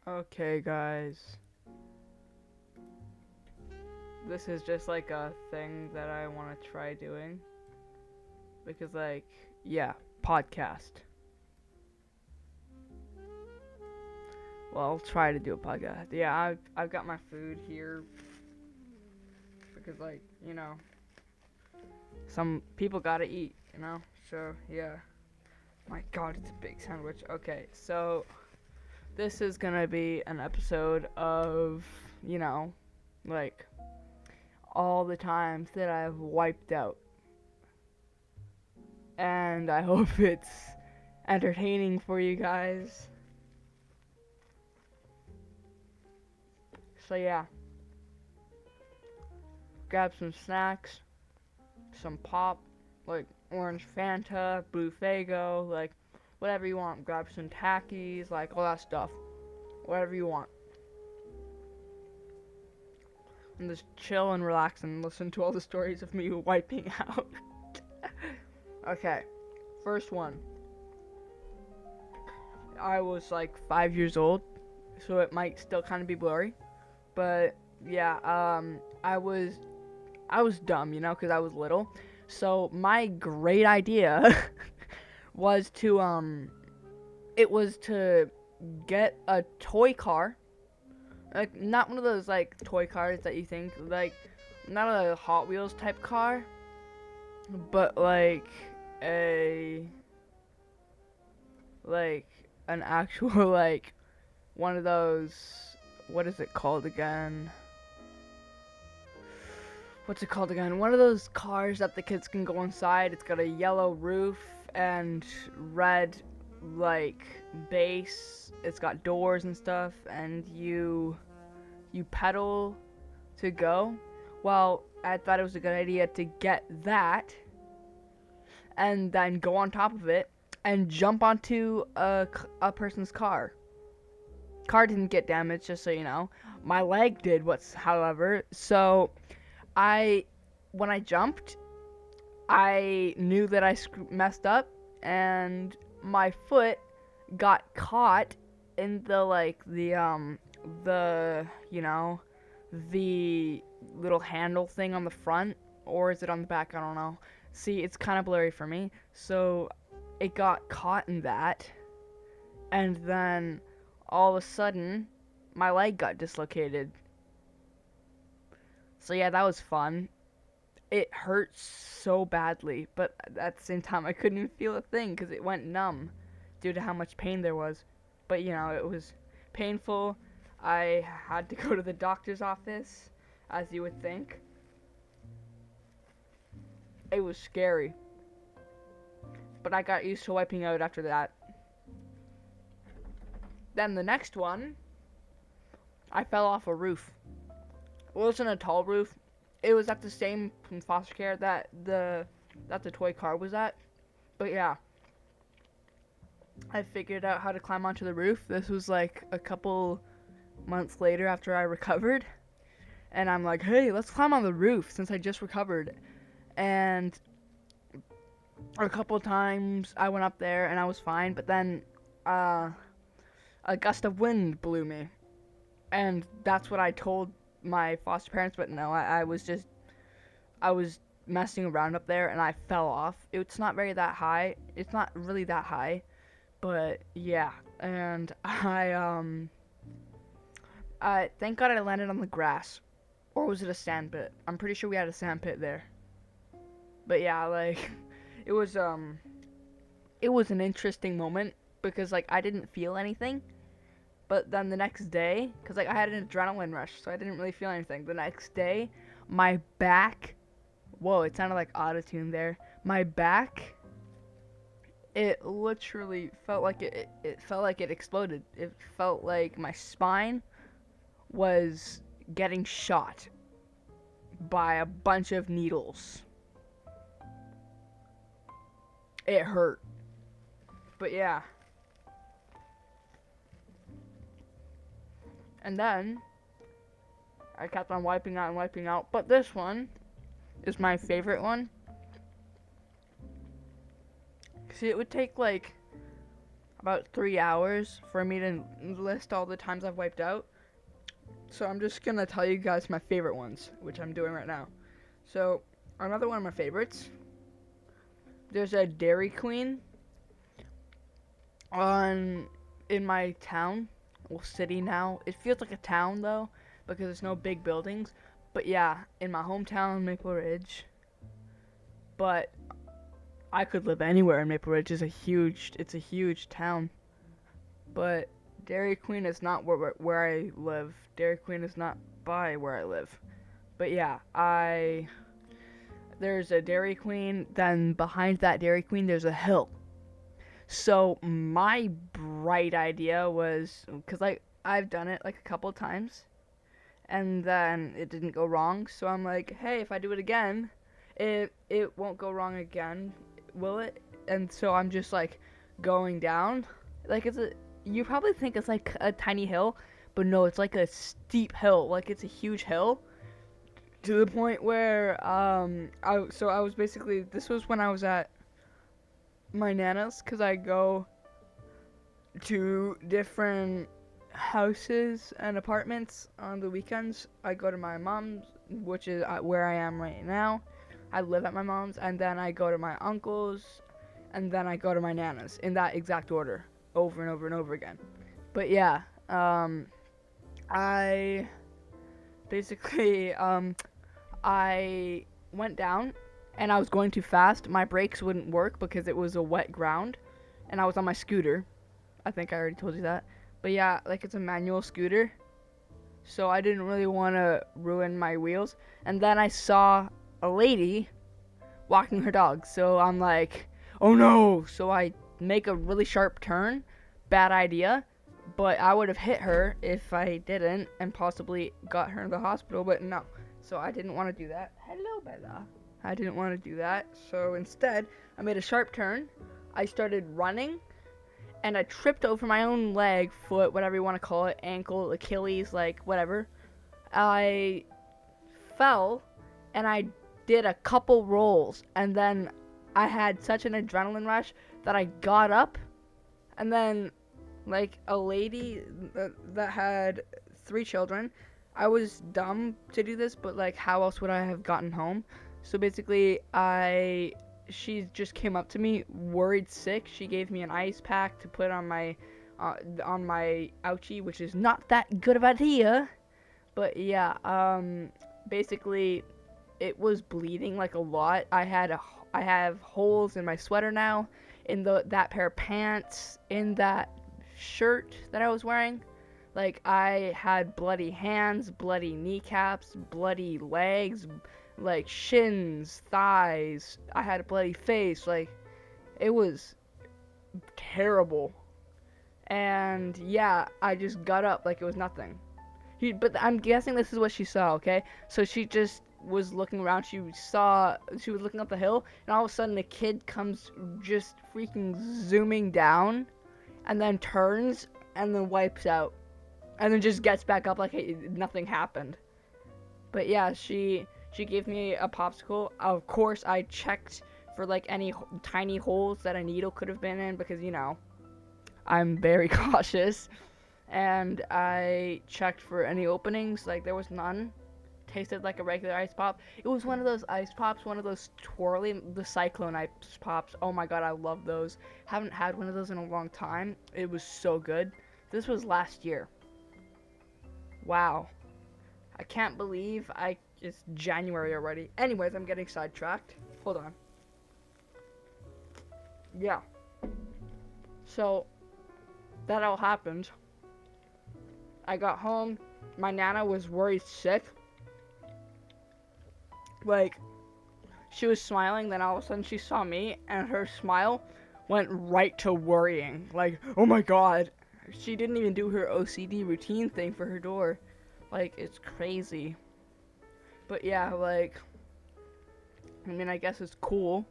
Okay, guys. This is just like a thing that I want to try doing. Because, like, yeah, podcast. Well, I'll try to do a podcast. Yeah, I've got my food here. Because, like, some people gotta eat. So, yeah. My god, it's a big sandwich. Okay, so this is gonna be an episode of, you know, like, all the times that I've wiped out. And I hope it's entertaining for you guys. So yeah, grab some snacks, some pop, like orange Fanta, blue Fago, like whatever you want. Grab some Takis, like all that stuff, whatever you want. And just chill and relax and listen to all the stories of me wiping out. Okay, first one. I was like 5 years old, so it might still kind of be blurry, but yeah, I was dumb, because I was little. So my great idea was it was to get a toy car, like not one of those like toy cars that you think like, not a Hot Wheels type car, but like a like an actual like one of those. What is it called again? What's it called again? One of those cars that the kids can go inside. It's got a yellow roof and red like base. It's got doors and stuff, and you pedal to go. Well, I thought it was a good idea to get that and then go on top of it and jump onto a person's car. Car didn't get damaged, just so you know. My leg did, however. So I, when I jumped, I knew that I messed up, and my foot got caught in the the little handle thing on the front, or is it on the back? I don't know. See, it's kind of blurry for me. So it got caught in that, and then all of a sudden, my leg got dislocated. So yeah, that was fun. It hurt so badly, but at the same time, I couldn't even feel a thing because it went numb due to how much pain there was. But it was painful. I had to go to the doctor's office, as you would think. It was scary, but I got used to wiping out after that. Then the next one, I fell off a roof. It wasn't a tall roof. It was at the same foster care that the toy car was at. But yeah, I figured out how to climb onto the roof. This was like a couple months later after I recovered. And I'm like, hey, let's climb on the roof since I just recovered. And a couple times I went up there and I was fine. But then a gust of wind blew me. And that's what I told my foster parents. But no, I was messing around up there and I fell off. It's not It's not really that high. But yeah, and I thank God I landed on the grass, or was it a sand pit? I'm pretty sure we had a sand pit there. But yeah, like it was it was an interesting moment because like I didn't feel anything, but then the next day, cause like I had an adrenaline rush, so I didn't really feel anything. The next day, my back, whoa, it sounded like autotune there. My back, it literally felt like it felt like it exploded. It felt like my spine was getting shot by a bunch of needles. It hurt. But yeah. And then I kept on wiping out and wiping out. But this one is my favorite one. See, it would take like about 3 hours for me to list all the times I've wiped out. So I'm just gonna tell you guys my favorite ones, which I'm doing right now. So another one of my favorites. There's a Dairy Queen on in my town, well, city now. It feels like a town though because there's no big buildings. But yeah, in my hometown, Maple Ridge. But I could live anywhere in Maple Ridge. It's a huge town. But Dairy Queen is not where I live. Dairy Queen is not by where I live. But yeah, there's a Dairy Queen. Then behind that Dairy Queen, there's a hill. So my bright idea was, because I've done it like a couple times, and then it didn't go wrong. So I'm like, hey, if I do it again, it won't go wrong again, will it? And so I'm just like going down, like you probably think it's like a tiny hill, but no, it's like a steep hill. Like it's a huge hill to the point where I was basically, this was when I was at my nana's, because I go to different houses and apartments on the weekends. I go to my mom's, which is where I am right now. I live at my mom's, and then I go to my uncle's, and then I go to my nana's, in that exact order, over and over and over again. But yeah, I basically, I went down, and I was going too fast. My brakes wouldn't work because it was a wet ground, and I was on my scooter. I think I already told you that. But yeah, like it's a manual scooter, so I didn't really want to ruin my wheels. And then I saw a lady walking her dog, so I'm like, oh no! So I make a really sharp turn. Bad idea, but I would have hit her if I didn't, and possibly got her in the hospital, but no. So I didn't want to do that. Hello, Bella. I didn't want to do that, so instead, I made a sharp turn. I started running, and I tripped over my own leg, foot, whatever you want to call it, ankle, Achilles, like whatever. I fell, and I did a couple rolls, and then I had such an adrenaline rush that I got up, and then like a lady that had 3 children. I was dumb to do this, but like how else would I have gotten home? So basically she just came up to me, worried sick. She gave me an ice pack to put on my ouchie, which is not that good of an idea. But yeah, basically it was bleeding like a lot. I have holes in my sweater now, in that pair of pants, in that shirt that I was wearing. Like I had bloody hands, bloody kneecaps, bloody legs, like shins, thighs. I had a bloody face. Like it was terrible. And yeah, I just got up like it was nothing. But I'm guessing this is what she saw, okay? So she just was looking around. She was looking up the hill, and all of a sudden a kid comes just freaking zooming down, and then turns, and then wipes out, and then just gets back up like nothing happened. But yeah, she gave me a popsicle. Of course, I checked for like any tiny holes that a needle could have been in, because I'm very cautious. And I checked for any openings, like there was none. Tasted like a regular ice pop. It was one of those ice pops, one of those the Cyclone ice pops. Oh my god, I love those. Haven't had one of those in a long time. It was so good. This was last year. Wow. I can't believe it's January already. Anyways, I'm getting sidetracked. Hold on. Yeah. So, that all happened. I got home. My nana was worried sick. Like, she was smiling, then all of a sudden she saw me, and her smile went right to worrying. Like, oh my god. She didn't even do her OCD routine thing for her door. Like, it's crazy. But yeah, like, I mean, I guess it's cool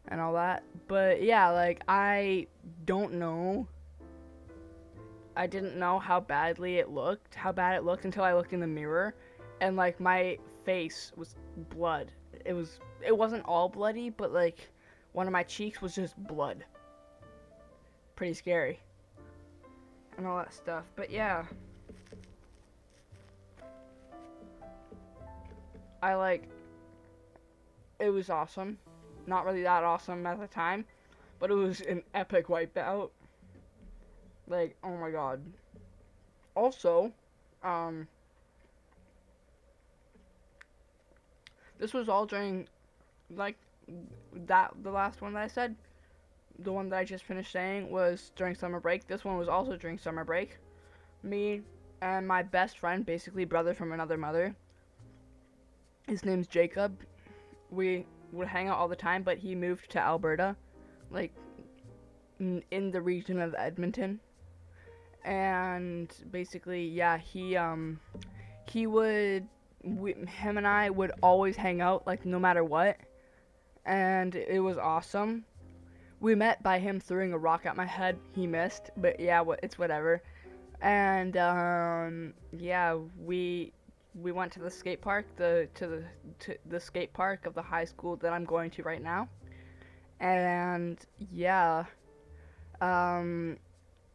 and all that. But yeah, like, I don't know. I didn't know how bad it looked until I looked in the mirror, and like my face was blood. It wasn't all bloody, but like one of my cheeks was just blood. pretty scary and all that stuff. But yeah, it was awesome. Not really that awesome at the time, but it was an epic wipeout. Like, oh my god. Also, um, this was all during, like, the last one that I said, the one that I just finished saying was during summer break. This one was also during summer break. Me and my best friend, basically brother from another mother, his name's Jacob. We would hang out all the time, but he moved to Alberta, like, in the region of Edmonton. And basically, yeah, him and I would always hang out, like, no matter what. And it was awesome. We met by him throwing a rock at my head. He missed, but yeah, it's whatever. And yeah, we went to the skate park, to the skate park of the high school that I'm going to right now. And yeah,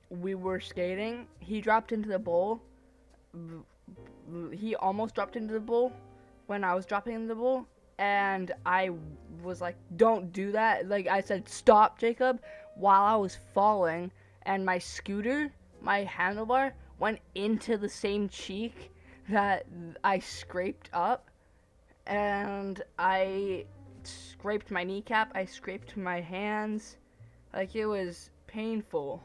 we were skating. He dropped into the bowl. He almost dropped into the bowl when I was dropping into the bowl, and I was like, "Don't do that!" Like, I said, "Stop, Jacob!" While I was falling, and my scooter, my handlebar, went into the same cheek that I scraped up, and I scraped my kneecap. I scraped my hands. Like, it was painful.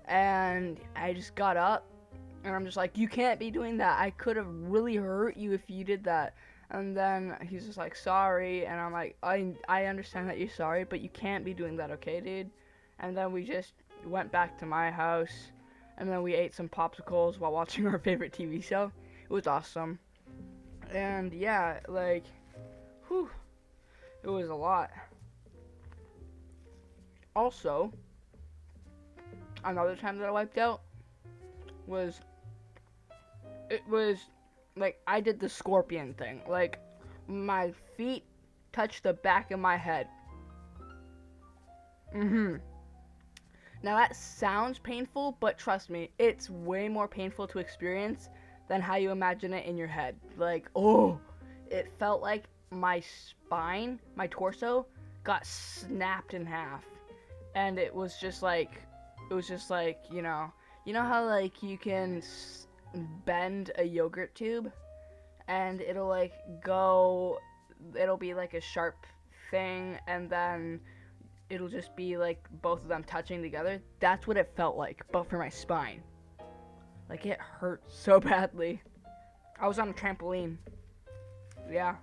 And I just got up, and I'm just like, "You can't be doing that. I could have really hurt you if you did that." And then he's just like, "Sorry." And I'm like, I understand that you're sorry, but you can't be doing that, okay, dude? And then we just went back to my house, and then we ate some popsicles while watching our favorite TV show. It was awesome. And yeah, like, whew, it was a lot. Also, another time that I wiped out was, it was like, I did the scorpion thing. Like, my feet touched the back of my head. Now that sounds painful, but trust me, it's way more painful to experience than how you imagine it in your head. Like, oh, it felt like my spine, my torso, got snapped in half. And it was just like, you know how, like, you can bend a yogurt tube, and it'll be like a sharp thing, and then it'll just be like both of them touching together. That's what it felt like, but for my spine. Like, it hurt so badly. I was on a trampoline. Yeah.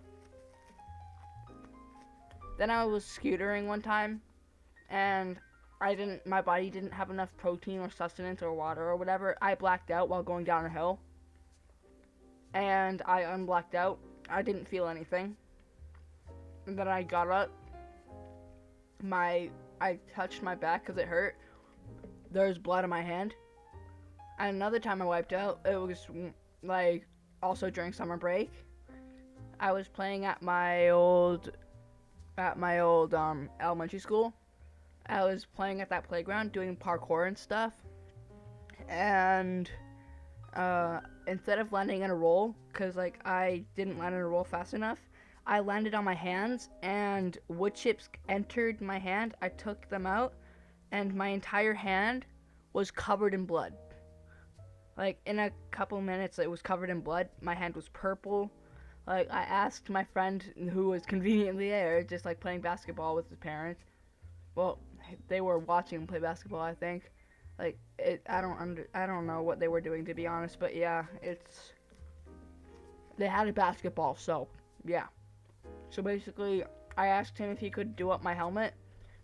Then I was scootering one time, and my body didn't have enough protein or sustenance or water or whatever. I blacked out while going down a hill, and I unblacked out. I didn't feel anything. And then I got up. I touched my back because it hurt. There was blood on my hand. And another time I wiped out, it was like also during summer break. I was playing at my old elementary school. I was playing at that playground doing parkour and stuff. And instead of landing in a roll, because like I didn't land in a roll fast enough, I landed on my hands, and wood chips entered my hand. I took them out, and my entire hand was covered in blood. Like, in a couple minutes, it was covered in blood. My hand was purple. Like, I asked my friend, who was conveniently there, just like playing basketball with his parents. Well, they were watching him play basketball, I think. Like, I don't know what they were doing, to be honest, but yeah, they had a basketball, so yeah. So basically, I asked him if he could do up my helmet,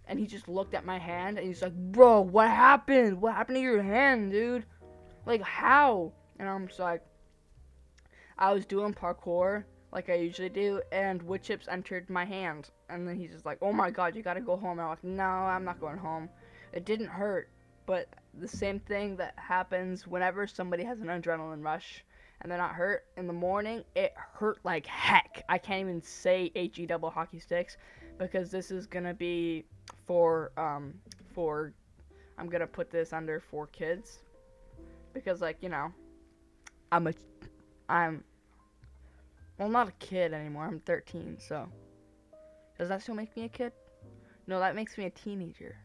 and he just looked at my hand, and he's like, "Bro, what happened? What happened to your hand, dude? Like, how?" And I'm just like, "I was doing parkour, like I usually do, and wood chips entered my hand." And then he's just like, "Oh my god, you gotta go home." And I'm like, "No, I'm not going home." It didn't hurt, but the same thing that happens whenever somebody has an adrenaline rush and they're not hurt, in the morning, it hurt like heck. I can't even say HE double hockey sticks, because this is gonna be for I'm gonna put this under for kids because, like, you know, I'm a, I'm, well, I'm not a kid anymore. I'm 13, so does that still make me a kid? No, that makes me a teenager.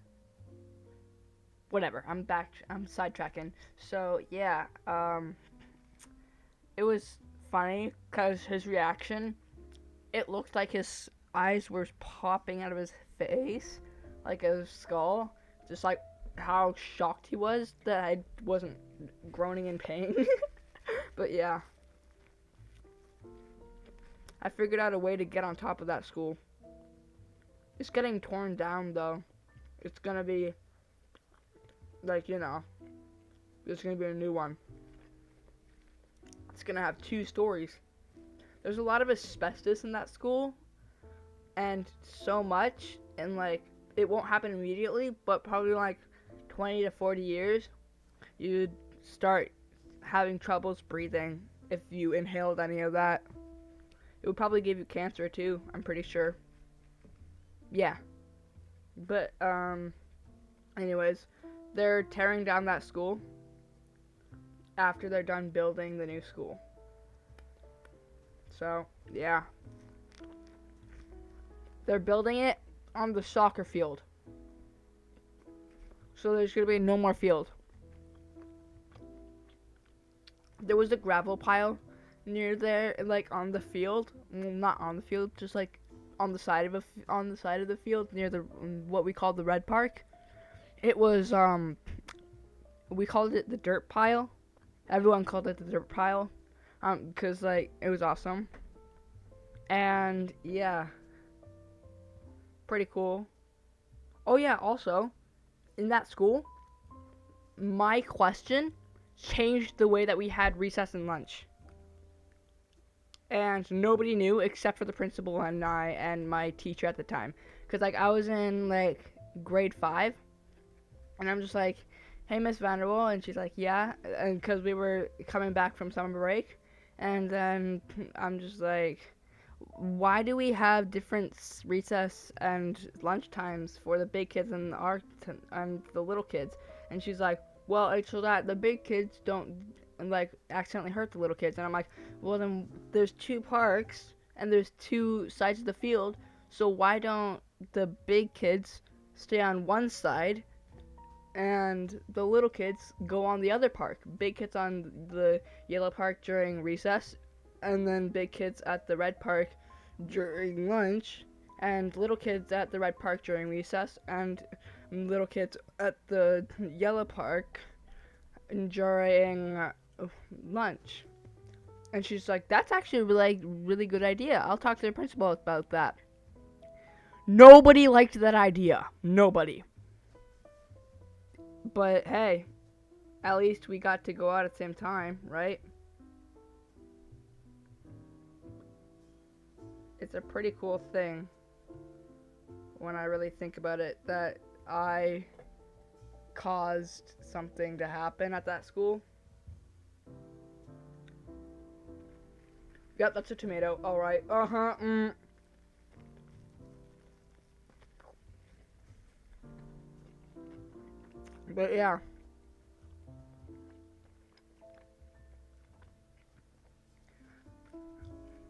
Whatever. I'm sidetracking. So yeah, it was funny because his reaction, it looked like his eyes were popping out of his face, like a skull, just like how shocked he was that I wasn't groaning in pain. But yeah, I figured out a way to get on top of that school. It's getting torn down though. It's gonna be like, you know, there's gonna be a new one. It's gonna have 2 stories. There's a lot of asbestos in that school, and so much, and like it won't happen immediately, but probably like 20 to 40 years, you'd start having troubles breathing if you inhaled any of that. It would probably give you cancer too, I'm pretty sure. Yeah. But anyways, they're tearing down that school after they're done building the new school. So, yeah. They're building it on the soccer field. So there's going to be no more field. There was a gravel pile near there, like on the field. Well, not on the field, just like on the side of the field near the what we call the red park. It was we called it the dirt pile. Everyone called it the dirt pile, because like it was awesome. And yeah, pretty cool. Oh yeah, also in that school, my question changed the way that we had recess and lunch. And nobody knew except for the principal and I and my teacher at the time. Cause like I was in like grade 5, and I'm just like, "Hey, Miss Vanderwall," and she's like, "Yeah," and cause we were coming back from summer break, and then I'm just like, "Why do we have different recess and lunch times for the big kids and the little kids?" And she's like, "Well, it's so that the big kids don't like accidentally hurt the little kids." And I'm like, "Well, then there's 2 parks and there's 2 sides of the field, so why don't the big kids stay on one side and the little kids go on the other park? Big kids on the yellow park during recess, and then big kids at the red park during lunch, and little kids at the red park during recess, and little kids at the yellow park during lunch." And she's like, "That's actually a really good idea. I'll talk to the principal about that." Nobody liked that idea. Nobody. But hey, at least we got to go out at the same time, right? It's a pretty cool thing when I really think about it that I caused something to happen at that school. Yep, that's a tomato. Alright. Uh-huh. But yeah.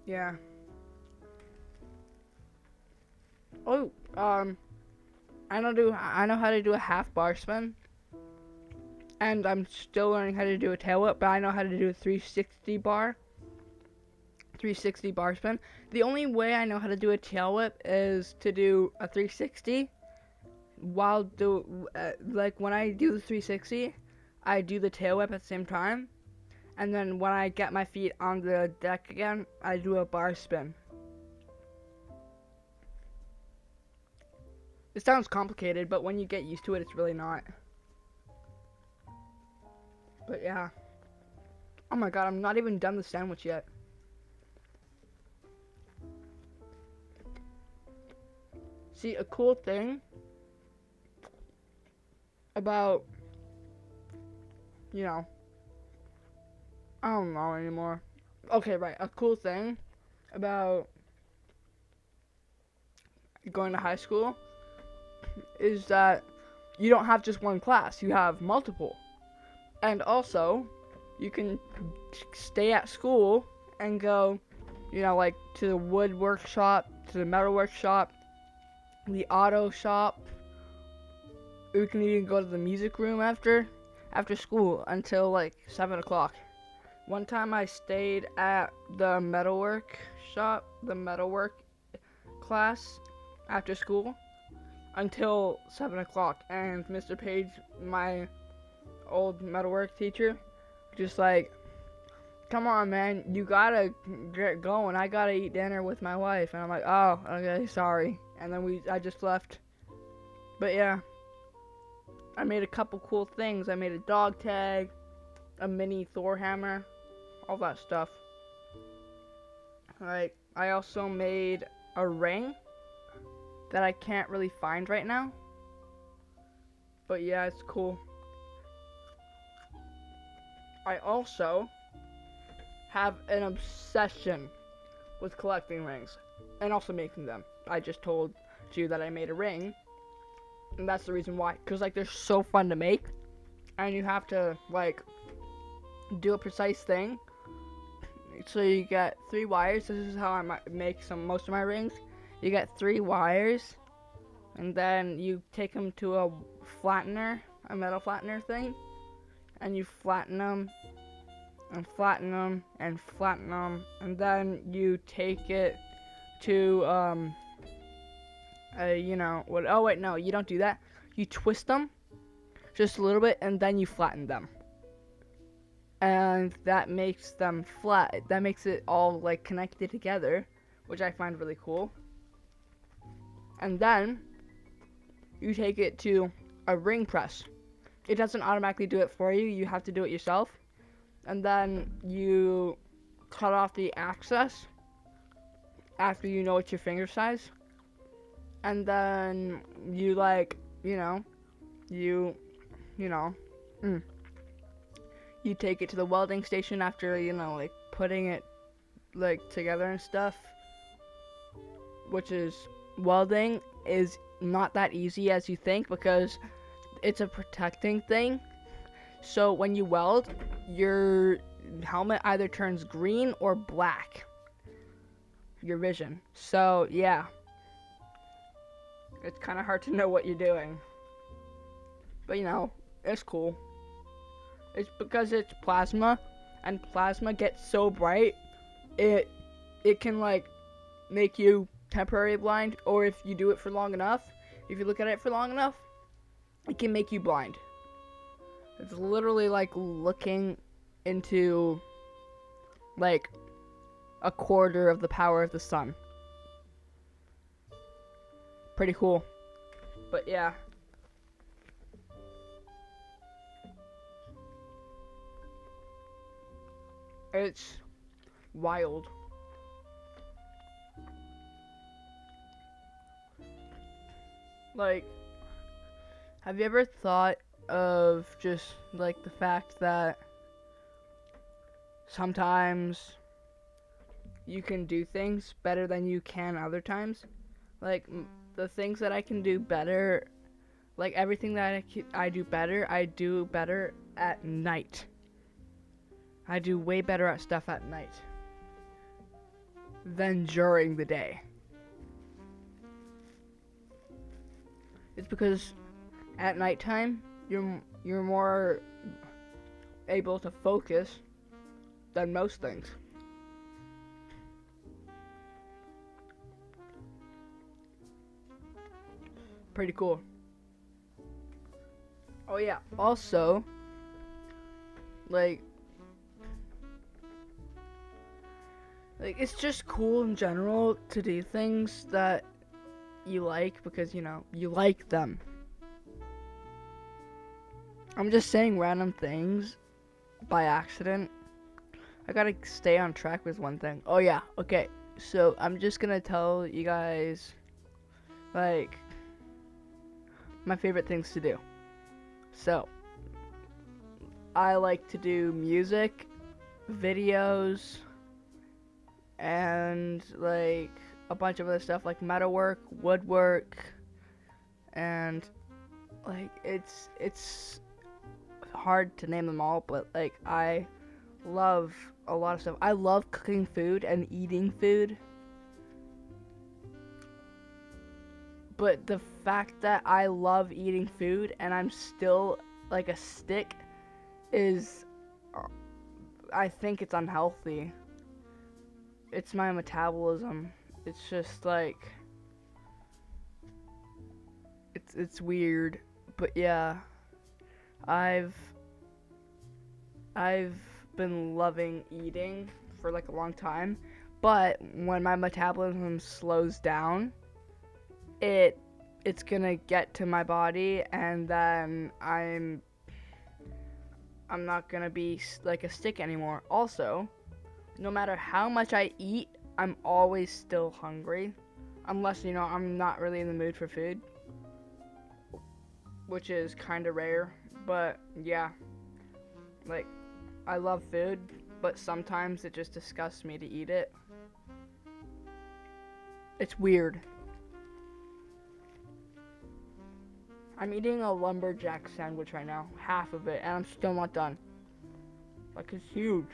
Yeah. Oh, I know how to do a half bar spin. And I'm still learning how to do a tail whip, but I know how to do a 360 bar spin. The only way I know how to do a tail whip is to do a 360 while like when I do the 360, I do the tail whip at the same time, and then when I get my feet on the deck again, I do a bar spin. It sounds complicated, but when you get used to it, it's really not. But yeah. Oh my god, I'm not even done the sandwich yet. See, a cool thing about, you know, I don't know anymore. Okay, right. A cool thing about going to high school is that you don't have just one class, you have multiple. And also, you can stay at school and go, like to the wood workshop, to the metal workshop, the auto shop. You can even go to the music room after school until like 7 o'clock. One time I stayed at the metalwork shop, the metalwork class after school until 7 o'clock, and Mr. Page, my old metalwork teacher, just like, come on, man, you gotta get going. I gotta eat dinner with my wife. And I'm like, oh, okay, sorry. And then I just left. But yeah, I made a couple cool things. I made a dog tag, a mini Thor hammer, all that stuff. Like, I also made a ring that I can't really find right now. But yeah, it's cool. I also have an obsession with collecting rings and also making them. I just told you that I made a ring, and that's the reason why. Because, like, they're so fun to make, and you have to, like, do a precise thing. So you get 3 wires. This is how I make most of my rings. You get 3 wires, and then you take them to a flattener, a metal flattener thing, and you flatten them, and flatten them, and flatten them, and then you take it to, oh wait, no, you don't do that. You twist them just a little bit, and then you flatten them. And that makes them flat. That makes it all, like, connected together, which I find really cool. And then you take it to a ring press. It doesn't automatically do it for you. You have to do it yourself. And then you cut off the excess after you know it's your finger size. And then you, like, you take it to the welding station after, like, putting it, like, together and stuff. Which is, welding is not that easy as you think, because it's a protecting thing. So when you weld, your helmet either turns green or black. Your vision. So, yeah. It's kind of hard to know what you're doing. But, it's cool. It's because it's plasma, and plasma gets so bright, it can, like, make you temporarily blind, or if you do it for long enough, if you look at it for long enough, it can make you blind. It's literally like looking into, like, a quarter of the power of the sun. Pretty cool. But yeah. It's wild. Like, have you ever thought of just, like, the fact that sometimes you can do things better than you can other times? Like, the things that I can do better, like, everything that I do better at night. I do way better at stuff at night than during the day. It's because at nighttime, you're more able to focus than most things. Pretty cool. Oh yeah, also, like, it's just cool in general to do things that you like because, you like them. I'm just saying random things by accident. I gotta stay on track with one thing. Oh yeah, okay. So I'm just gonna tell you guys, like, my favorite things to do. So, I like to do music, videos, and, like, a bunch of other stuff like metalwork, woodwork, and Like it's hard to name them all, but like I love a lot of stuff. I love cooking food and eating food. But the fact that I love eating food and I'm still like a stick is, I think it's unhealthy. It's my metabolism. It's just like it's weird. But yeah, I've I've been loving eating for like a long time, but when my metabolism slows down, it it's gonna get to my body, and then I'm not gonna be like a stick anymore. Also, no matter how much I eat, I'm always still hungry, unless I'm not really in the mood for food, which is kind of rare. But yeah, like I love food, but sometimes it just disgusts me to eat it. It's weird. I'm eating a lumberjack sandwich right now, half of it, and I'm still not done. Like, it's huge.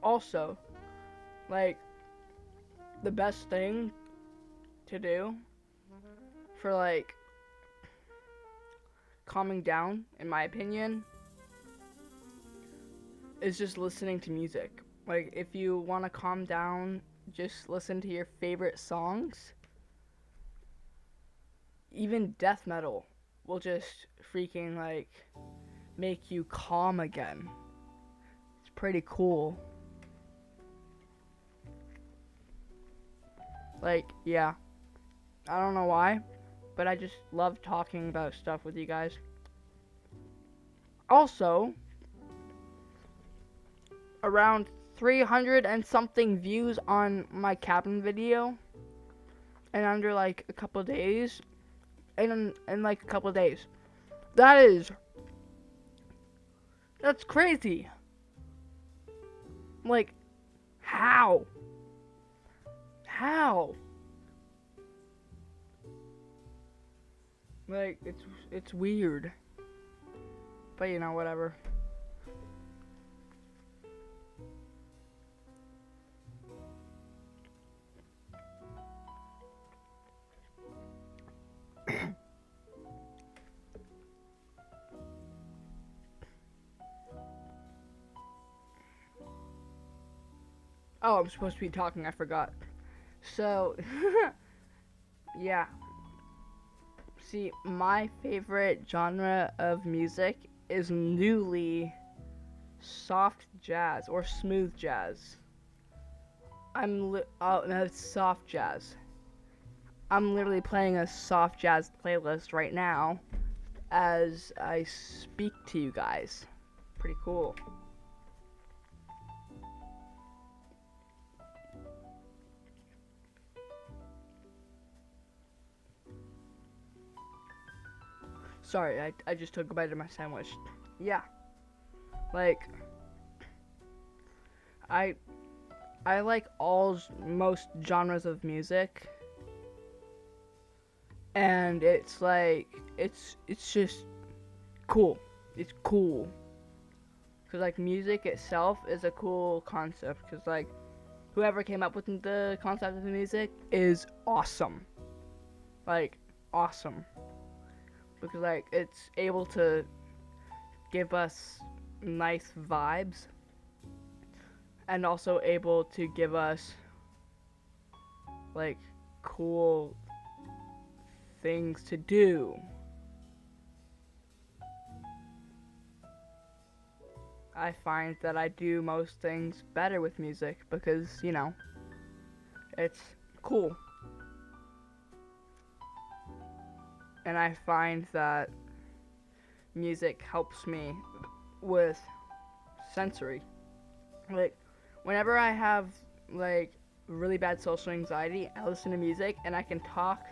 Also, like, the best thing to do for, like, calming down, in my opinion, is just listening to music. Like, if you want to calm down, just listen to your favorite songs. Even death metal will just freaking, like, make you calm again. It's pretty cool. Like, yeah. I don't know why, but I just love talking about stuff with you guys. Also, around 300 and something views on my cabin video, and under like a couple days, in like a couple days. That's crazy. Like, how? How? Like, it's weird. But whatever. Oh, I'm supposed to be talking, I forgot. So, yeah. See, my favorite genre of music is newly soft jazz or smooth jazz. Oh no, it's soft jazz. I'm literally playing a soft jazz playlist right now as I speak to you guys. Pretty cool. Sorry, I just took a bite of my sandwich. Yeah. Like, I like most genres of music, and it's like it's just cool. It's cool, cause like music itself is a cool concept. Cause like whoever came up with the concept of the music is awesome. Like awesome, because like it's able to give us nice vibes, and also able to give us like cool things to do. I find that I do most things better with music because, it's cool. And I find that music helps me with sensory. Like, whenever I have, like, really bad social anxiety, I listen to music and I can talk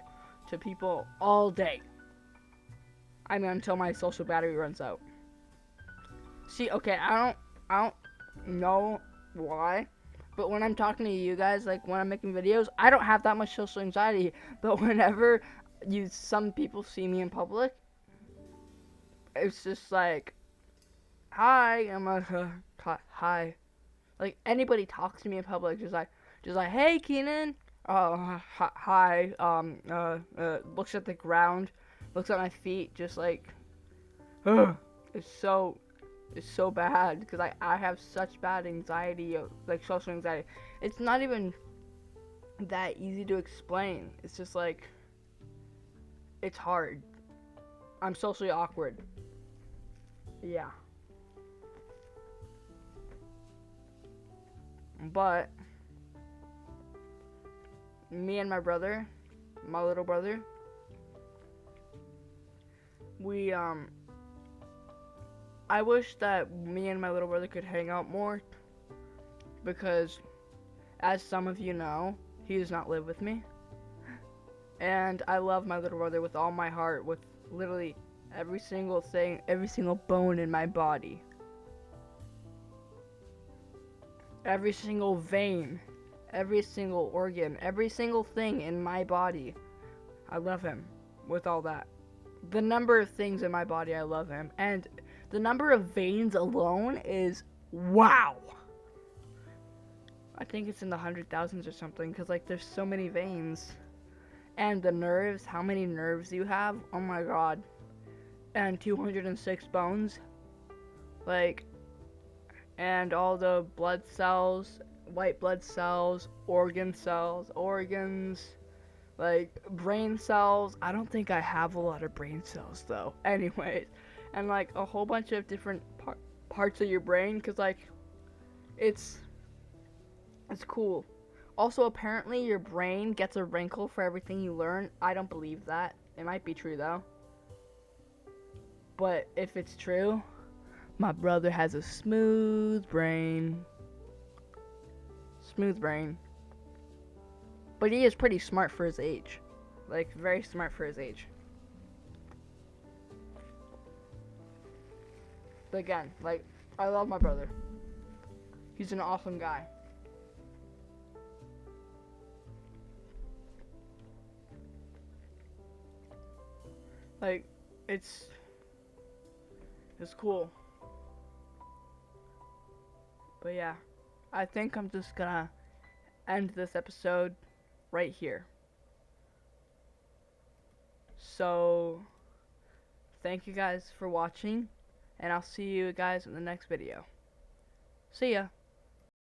to people all day. I mean, until my social battery runs out. See, okay, I don't know why, But when I'm talking to you guys, like when I'm making videos, I don't have that much social anxiety. But whenever some people see me in public, it's just like, hi. I'm like, hi. Like anybody talks to me in public, just like, hey, Keenan. Hi. Looks at the ground, looks at my feet, just like, ugh. It's so It's so bad because I have such bad anxiety, like social anxiety. It's not even that easy to explain. It's just like, it's hard. I'm socially awkward. Yeah. But me and my little brother, we I wish that me and my little brother could hang out more because, as some of you know, he does not live with me. And I love my little brother with all my heart, with literally every single thing, every single bone in my body, every single vein, every single organ, every single thing in my body. I love him with all that. The number of things in my body, I love him. And the number of veins alone is wow. I think it's in the 100,000s or something, because like there's so many veins. And the nerves, how many nerves you have? Oh my god. And 206 bones. Like, and all the blood cells, white blood cells, organs, like brain cells. I don't think I have a lot of brain cells though. Anyways, and like a whole bunch of different parts of your brain, cause like it's cool. Also, apparently your brain gets a wrinkle for everything you learn. I don't believe that. It might be true though. But if it's true, my brother has a smooth brain. Smooth brain. But he is pretty smart for his age. Like, very smart for his age. But again, like, I love my brother. He's an awesome guy. Like, it's cool. But yeah, I think I'm just gonna end this episode right here. So, thank you guys for watching, and I'll see you guys in the next video. See ya.